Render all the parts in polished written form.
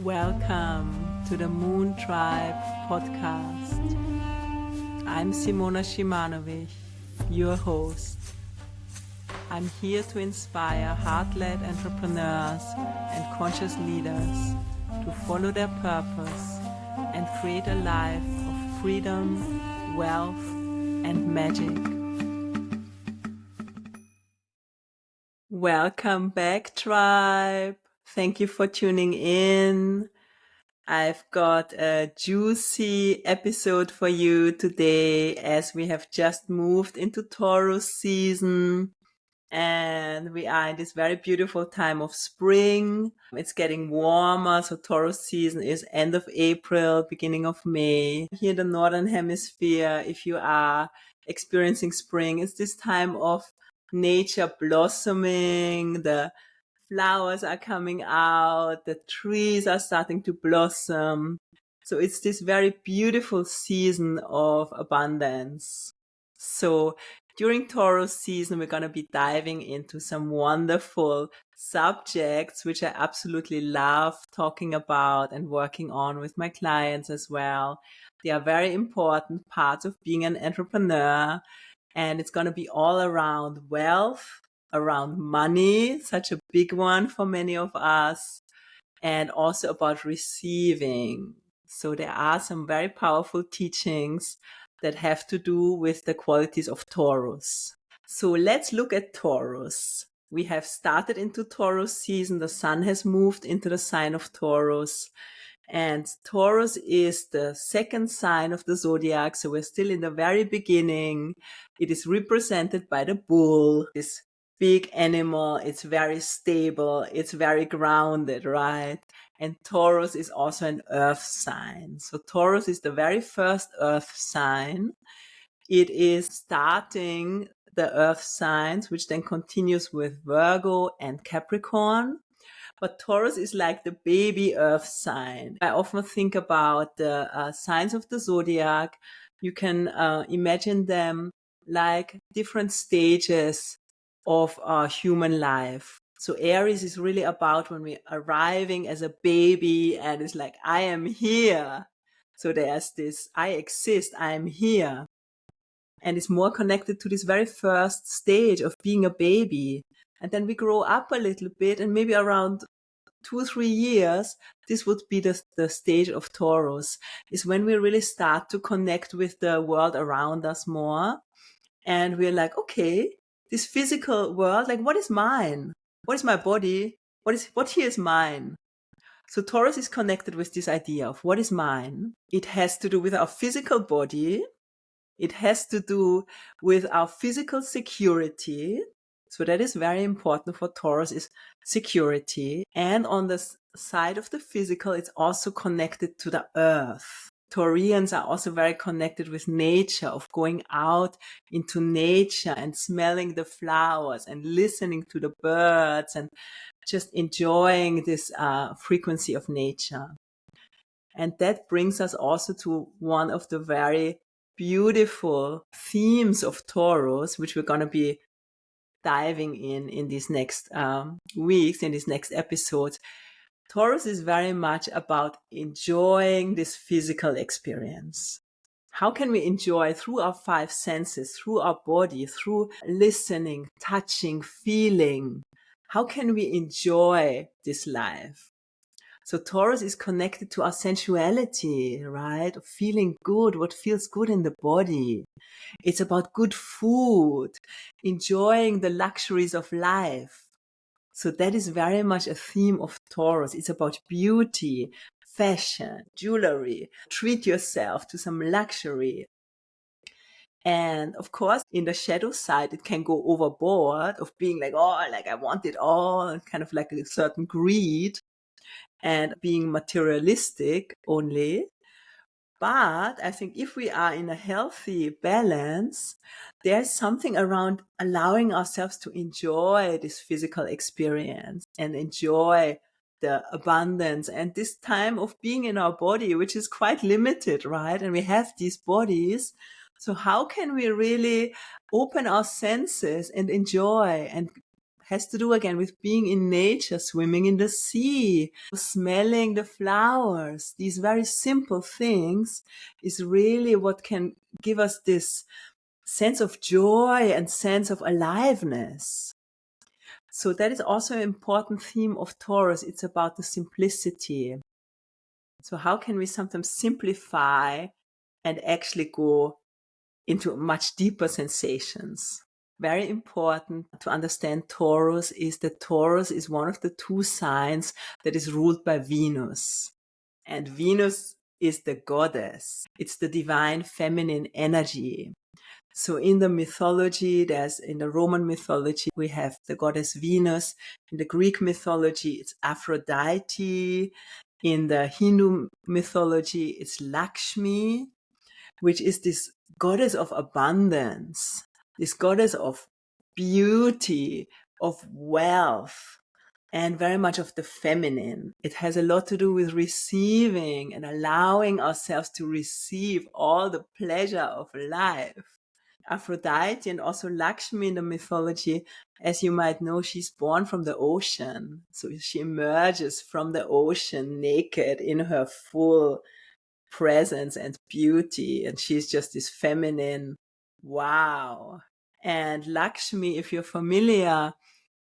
Welcome to the Moon Tribe podcast. I'm Simona, your host. I'm here to inspire heart-led entrepreneurs and conscious leaders to follow their purpose and create a life of freedom, wealth, and magic. Welcome back, tribe. Thank you for tuning in. I've got a juicy episode for you today as we have just moved into Taurus season and we are in this very beautiful time of spring. It's getting warmer, so Taurus season is end of April, beginning of May. Here in the Northern Hemisphere, if you are experiencing spring, it's this time of nature blossoming, the flowers are coming out, the trees are starting to blossom. So it's this very beautiful season of abundance. So during Taurus season, we're going to be diving into some wonderful subjects, which I absolutely love talking about and working on with my clients as well. They are very important parts of being an entrepreneur. And it's going to be all around wealth, around money, such a big one for many of us, and also about receiving. So there are some very powerful teachings that have to do with the qualities of Taurus. So let's look at Taurus. We have started into Taurus season. The sun has moved into the sign of Taurus. And Taurus is the second sign of the zodiac. So we're still in the very beginning. It is represented by the bull, this big animal. It's very stable. It's very grounded, right? And Taurus is also an earth sign. So Taurus is the very first earth sign. It is starting the earth signs, which then continues with Virgo and Capricorn. But Taurus is like the baby earth sign. I often think about the signs of the zodiac. You can imagine them like different stages of our human life. So Aries is really about when we're arriving as a baby and it's like, I am here. So there's this, I exist, I am here. And it's more connected to this very first stage of being a baby. And then we grow up a little bit and maybe around 2 or 3 years, this would be the stage of Taurus, is when we really start to connect with the world around us more. And we're like, okay, this physical world, like what is mine? What is my body? What here is mine? So Taurus is connected with this idea of what is mine. It has to do with our physical body. It has to do with our physical security. So that is very important for Taurus, is security. And on the side of the physical, it's also connected to the earth. Taurians are also very connected with nature, of going out into nature and smelling the flowers and listening to the birds and just enjoying this frequency of nature. And that brings us also to one of the very beautiful themes of Taurus, which we're going to be diving in these next weeks, in these next episodes. Taurus is very much about enjoying this physical experience. How can we enjoy through our 5 senses, through our body, through listening, touching, feeling? How can we enjoy this life? So Taurus is connected to our sensuality, right? Feeling good, what feels good in the body. It's about good food, enjoying the luxuries of life. So that is very much a theme of Taurus. It's about beauty, fashion, jewelry. Treat yourself to some luxury. And of course, in the shadow side, it can go overboard of being like, oh, like I want it all, kind of like a certain greed and being materialistic only. But I think if we are in a healthy balance, there's something around allowing ourselves to enjoy this physical experience and enjoy the abundance and this time of being in our body, which is quite limited, right? And we have these bodies. So how can we really open our senses and enjoy and has to do again with being in nature, swimming in the sea, smelling the flowers. These very simple things is really what can give us this sense of joy and sense of aliveness. So that is also an important theme of Taurus. It's about the simplicity. So how can we sometimes simplify and actually go into much deeper sensations? Very important to understand Taurus is that Taurus is one of the two signs that is ruled by Venus. And Venus is the goddess. It's the divine feminine energy. So in the mythology, in the Roman mythology, we have the goddess Venus. In the Greek mythology, it's Aphrodite. In the Hindu mythology, it's Lakshmi, which is this goddess of abundance, this goddess of beauty, of wealth, and very much of the feminine. It has a lot to do with receiving and allowing ourselves to receive all the pleasure of life. Aphrodite and also Lakshmi in the mythology, as you might know, she's born from the ocean. So she emerges from the ocean naked in her full presence and beauty. And she's just this feminine, wow. And Lakshmi, if you're familiar,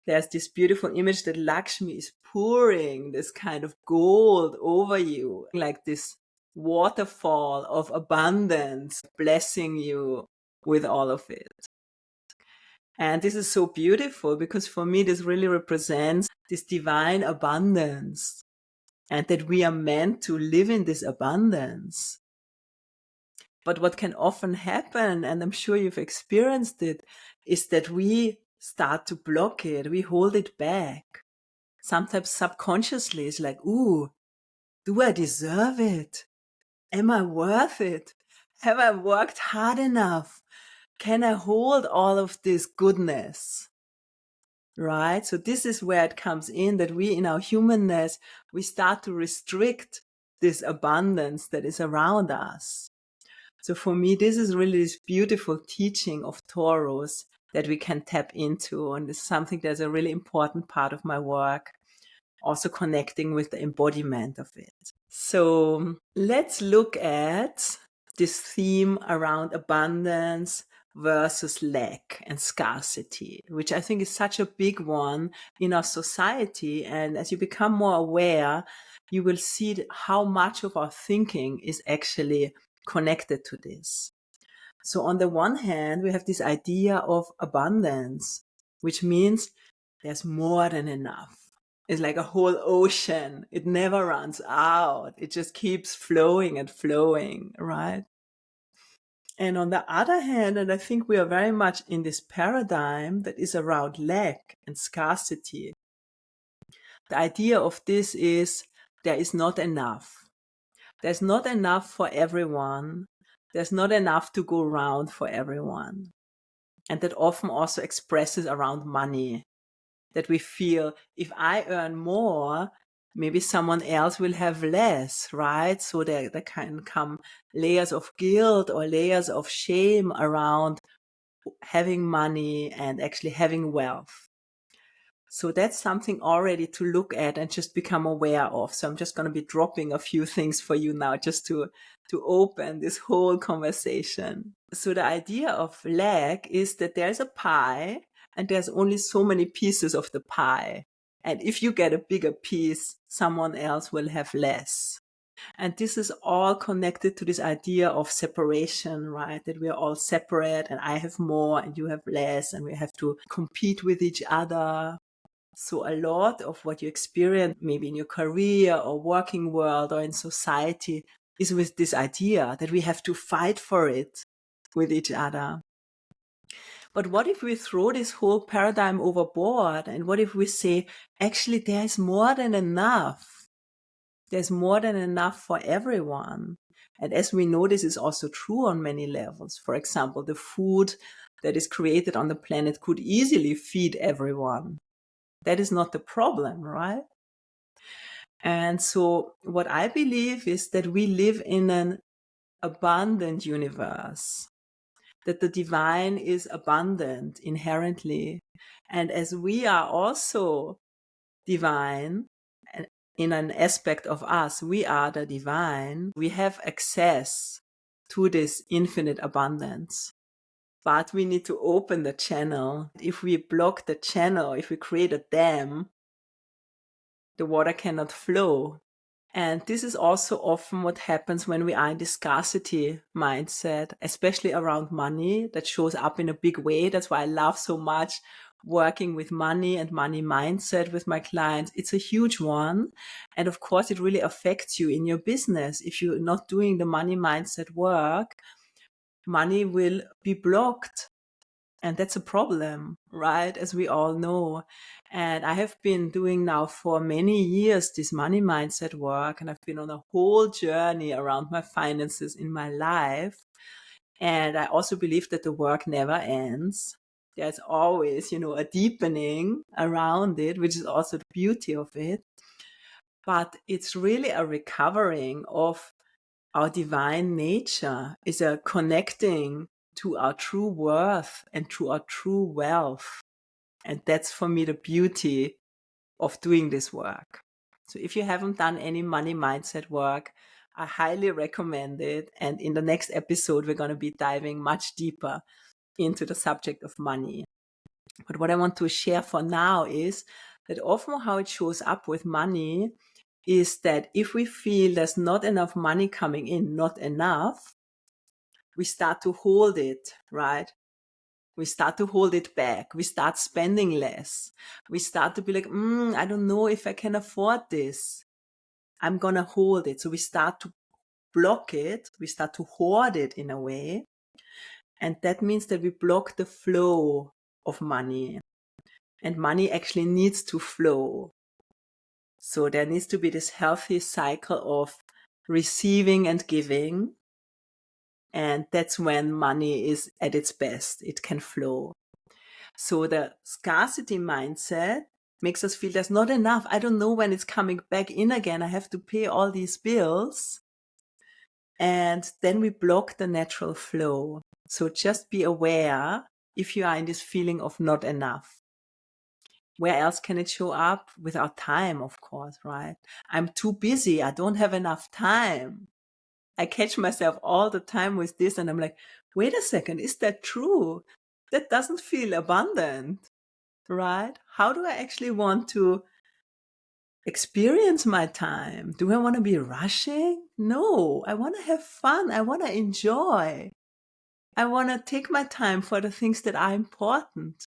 there's this beautiful image that Lakshmi is pouring this kind of gold over you, like this waterfall of abundance, blessing you with all of it. And this is so beautiful because for me, this really represents this divine abundance and that we are meant to live in this abundance. But what can often happen, and I'm sure you've experienced it, is that we start to block it. We hold it back. Sometimes subconsciously, it's like, ooh, do I deserve it? Am I worth it? Have I worked hard enough? Can I hold all of this goodness? Right? So this is where it comes in, that we, in our humanness, we start to restrict this abundance that is around us. So for me, this is really this beautiful teaching of Taurus that we can tap into. And it's something that's a really important part of my work, also connecting with the embodiment of it. So let's look at this theme around abundance versus lack and scarcity, which I think is such a big one in our society. And as you become more aware, you will see how much of our thinking is actually connected to this. So on the one hand, we have this idea of abundance, which means there's more than enough. It's like a whole ocean. It never runs out. It just keeps flowing and flowing, right? And on the other hand, and I think we are very much in this paradigm that is around lack and scarcity. The idea of this is there is not enough. There's not enough for everyone. There's not enough to go around for everyone. And that often also expresses around money, that we feel if I earn more, maybe someone else will have less, right? So there can come layers of guilt or layers of shame around having money and actually having wealth. So that's something already to look at and just become aware of. So I'm just going to be dropping a few things for you now just to open this whole conversation. So the idea of lack is that there's a pie and there's only so many pieces of the pie. And if you get a bigger piece, someone else will have less. And this is all connected to this idea of separation, right? That we are all separate and I have more and you have less and we have to compete with each other. So a lot of what you experience maybe in your career or working world or in society is with this idea that we have to fight for it with each other. But what if we throw this whole paradigm overboard? And what if we say, actually, there is more than enough. There's more than enough for everyone. And as we know, this is also true on many levels. For example, the food that is created on the planet could easily feed everyone. That is not the problem, right? And so what I believe is that we live in an abundant universe. that the divine is abundant inherently. And as we are also divine, and in an aspect of us, we are the divine, we have access to this infinite abundance. But we need to open the channel. If we block the channel, if we create a dam, the water cannot flow. And this is also often what happens when we are in the scarcity mindset, especially around money. That shows up in a big way. That's why I love so much working with money and money mindset with my clients. It's a huge one. And of course, it really affects you in your business. If you're not doing the money mindset work, money will be blocked. And that's a problem, right? As we all know. And I have been doing now for many years this money mindset work, and I've been on a whole journey around my finances in my life. And I also believe that the work never ends. There's always, a deepening around it, which is also the beauty of it. But it's really a recovering of our divine nature, is a connecting to our true worth and to our true wealth. And that's for me the beauty of doing this work. So if you haven't done any money mindset work, I highly recommend it. And in the next episode, we're going to be diving much deeper into the subject of money. But what I want to share for now is that often how it shows up with money is that if we feel there's not enough money coming in, not enough, we start to hold it, right? We start to hold it back. We start spending less. We start to be like, I don't know if I can afford this. I'm going to hold it. So we start to block it. We start to hoard it in a way. And that means that we block the flow of money. And money actually needs to flow. So there needs to be this healthy cycle of receiving and giving. And that's when money is at its best. It can flow. So the scarcity mindset makes us feel there's not enough. I don't know when it's coming back in again. I have to pay all these bills. And then we block the natural flow. So just be aware if you are in this feeling of not enough. Where else can it show up? With our time, of course, right? I'm too busy. I don't have enough time. I catch myself all the time with this and I'm like, wait a second, is that true? That doesn't feel abundant, right? How do I actually want to experience my time? Do I want to be rushing? No, I want to have fun. I want to enjoy. I want to take my time for the things that are important.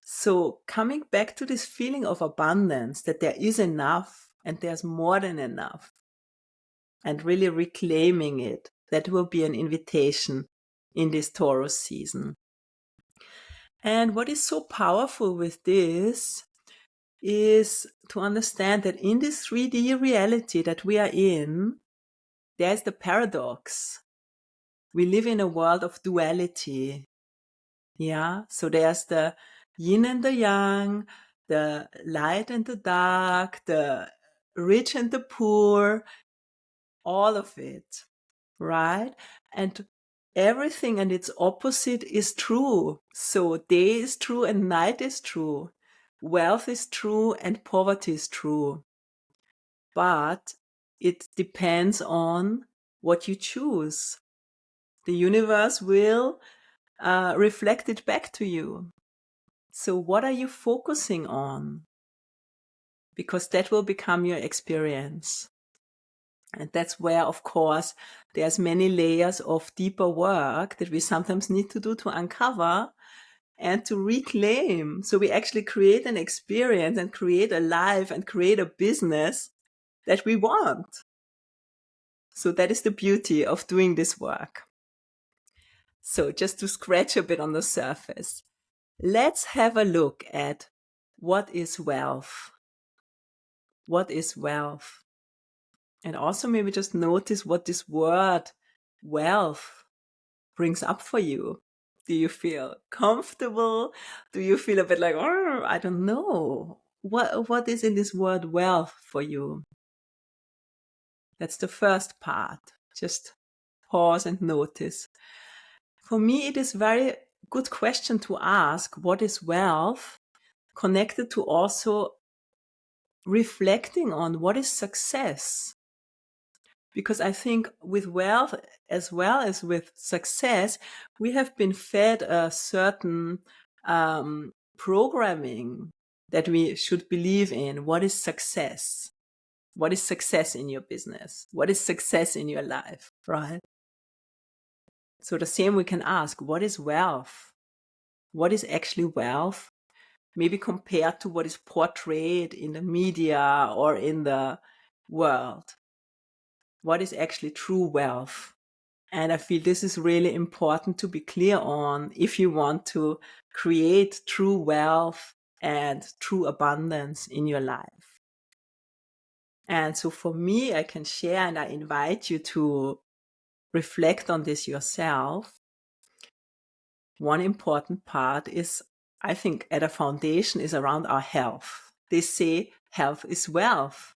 So coming back to this feeling of abundance, that there is enough and there's more than enough, and really reclaiming it, that will be an invitation in this Taurus season. And what is so powerful with this is to understand that in this 3D reality that we are in, there's the paradox. We live in a world of duality. Yeah, so there's the yin and the yang, the light and the dark, the rich and the poor, all of it, right? And everything and its opposite is true. So day is true and night is true. Wealth is true and poverty is true. But it depends on what you choose. The universe will reflect it back to you. So what are you focusing on? Because that will become your experience. And that's where, of course, there's many layers of deeper work that we sometimes need to do to uncover and to reclaim. So we actually create an experience and create a life and create a business that we want. So that is the beauty of doing this work. So just to scratch a bit on the surface, let's have a look at what is wealth. What is wealth? And also maybe just notice what this word wealth brings up for you. Do you feel comfortable? Do you feel a bit like, oh, I don't know. What is in this word wealth for you? That's the first part. Just pause and notice. For me, it is very good question to ask, what is wealth, connected to also reflecting on what is success. Because I think with wealth as well as with success, we have been fed a certain programming that we should believe in. What is success? What is success in your business? What is success in your life, right? So the same we can ask, what is wealth? What is actually wealth? Maybe compared to what is portrayed in the media or in the world. What is actually true wealth? And I feel this is really important to be clear on if you want to create true wealth and true abundance in your life. And so for me, I can share, and I invite you to reflect on this yourself. One important part is, I think, at a foundation is around our health. They say health is wealth.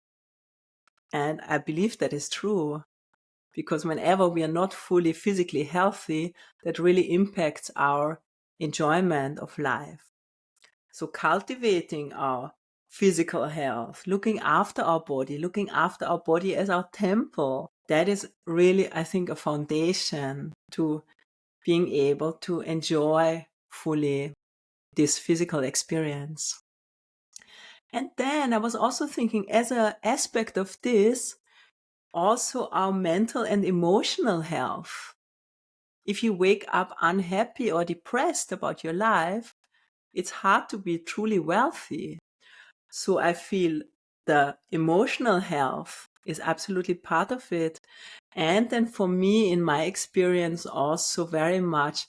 And I believe that is true, because whenever we are not fully physically healthy, that really impacts our enjoyment of life. So cultivating our physical health, looking after our body as our temple, that is really, I think, a foundation to being able to enjoy fully this physical experience. And then I was also thinking, as an aspect of this, also our mental and emotional health. If you wake up unhappy or depressed about your life, it's hard to be truly wealthy. So I feel the emotional health is absolutely part of it. And then for me, in my experience, also very much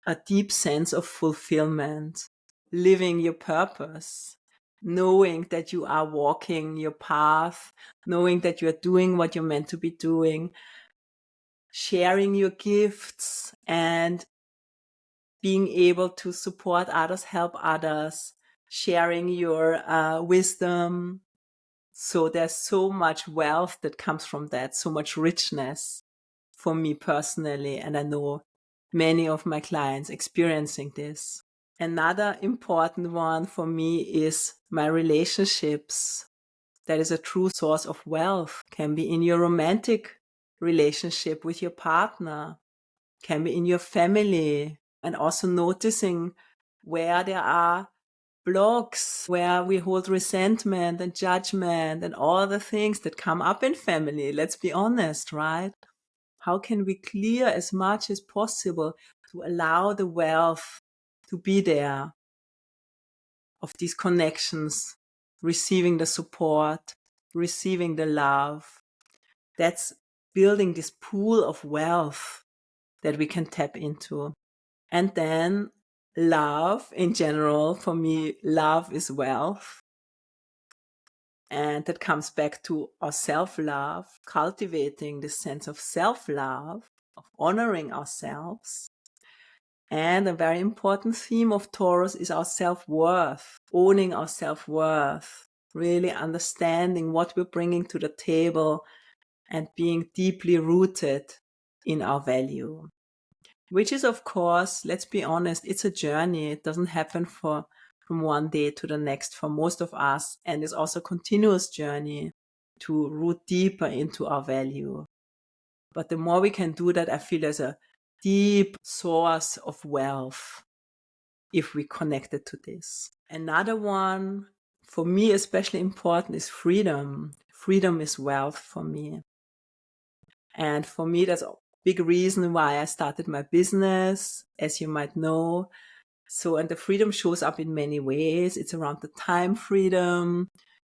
a deep sense of fulfillment, living your purpose, knowing that you are walking your path, knowing that you are doing what you're meant to be doing, sharing your gifts and being able to support others, help others, sharing your wisdom. So there's so much wealth that comes from that, so much richness for me personally. And I know many of my clients experiencing this. Another important one for me is my relationships. That is a true source of wealth. Can be in your romantic relationship with your partner, can be in your family, and also noticing where there are blocks, where we hold resentment and judgment and all the things that come up in family. Let's be honest, right? How can we clear as much as possible to allow the wealth to be there of these connections, receiving the support, receiving the love? That's building this pool of wealth that we can tap into. And then love in general, for me, love is wealth. And that comes back to our self-love, cultivating this sense of self-love, of honoring ourselves. And a very important theme of Taurus is our self-worth, owning our self-worth, really understanding what we're bringing to the table and being deeply rooted in our value. Which is, of course, let's be honest, it's a journey. It doesn't happen from one day to the next for most of us. And it's also a continuous journey to root deeper into our value. But the more we can do that, I feel there's a deep source of wealth if we connect it to this. Another one, for me especially important, is freedom. Freedom is wealth for me. And for me, that's a big reason why I started my business, as you might know. So, and the freedom shows up in many ways. It's around the time freedom,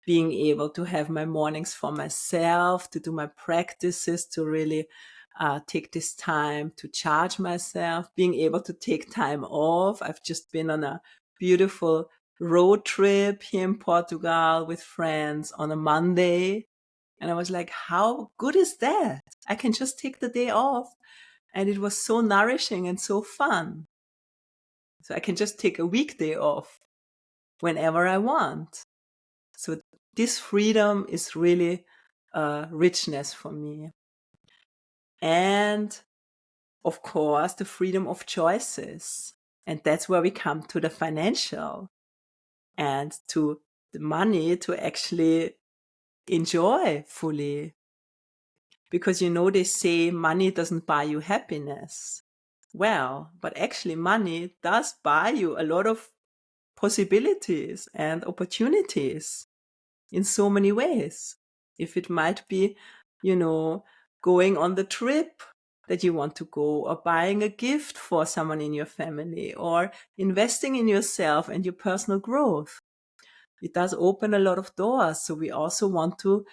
being able to have my mornings for myself, to do my practices, to really take this time to charge myself, being able to take time off. I've just been on a beautiful road trip here in Portugal with friends on a Monday. And I was like, how good is that? I can just take the day off. And it was so nourishing and so fun. So I can just take a weekday off whenever I want. So this freedom is really richness for me. And of course, the freedom of choices. And that's where we come to the financial and to the money to actually enjoy fully. Because they say money doesn't buy you happiness. Well, but actually money does buy you a lot of possibilities and opportunities in so many ways. If it might be, going on the trip that you want to go, or buying a gift for someone in your family, or investing in yourself and your personal growth. It does open a lot of doors. So we also want to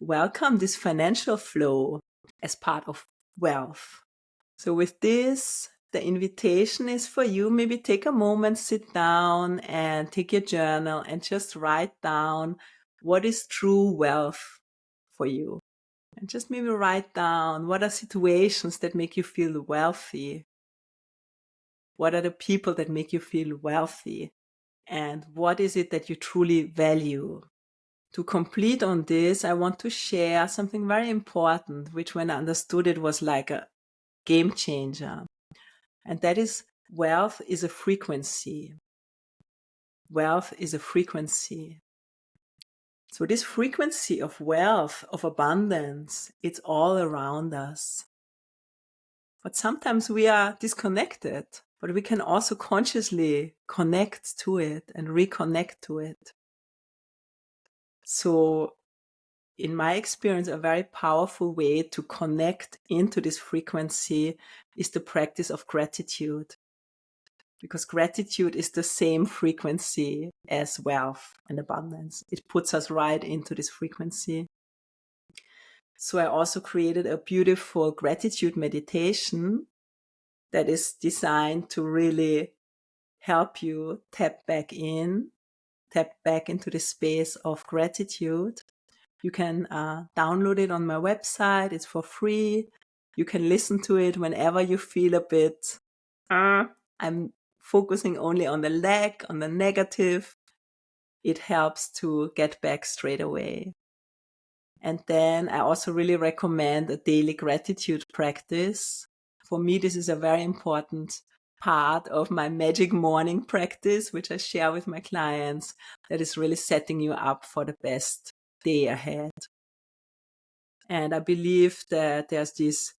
welcome this financial flow as part of wealth. So with this, the invitation is for you. Maybe take a moment, sit down and take your journal and just write down what is true wealth for you. And just maybe write down what are situations that make you feel wealthy. What are the people that make you feel wealthy? And what is it that you truly value? To complete on this, I want to share something very important, which when I understood it was like a game changer. And that is, wealth is a frequency. Wealth is a frequency. So this frequency of wealth, of abundance, it's all around us. But sometimes we are disconnected, but we can also consciously connect to it and reconnect to it. So in my experience, a very powerful way to connect into this frequency is the practice of gratitude. Because gratitude is the same frequency as wealth and abundance. It puts us right into this frequency. So I also created a beautiful gratitude meditation that is designed to really help you tap back into the space of gratitude. You can download it on my website. It's for free. You can listen to it whenever you feel a bit, I'm focusing only on the lack, on the negative. It helps to get back straight away. And then I also really recommend a daily gratitude practice. For me, this is a very important part of my magic morning practice, which I share with my clients, that is really setting you up for the best day ahead. And I believe that there's these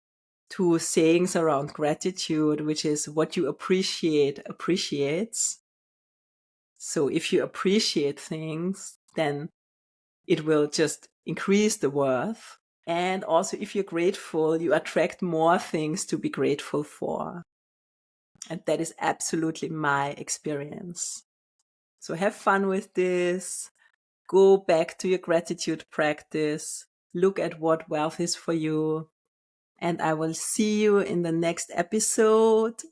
two sayings around gratitude, which is what you appreciate appreciates. So if you appreciate things, then it will just increase the worth. And also if you're grateful, you attract more things to be grateful for. And that is absolutely my experience. So have fun with this. Go back to your gratitude practice. Look at what wealth is for you. And I will see you in the next episode.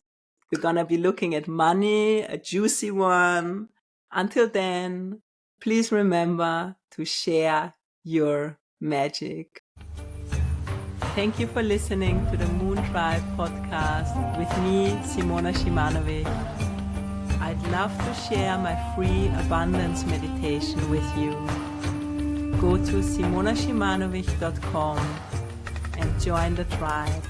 We're going to be looking at money, a juicy one. Until then, please remember to share your magic. Thank you for listening to the Moon Tribe podcast with me, Simona Shimanovic. I'd love to share my free abundance meditation with you. Go to simonashimanovic.com and join the tribe.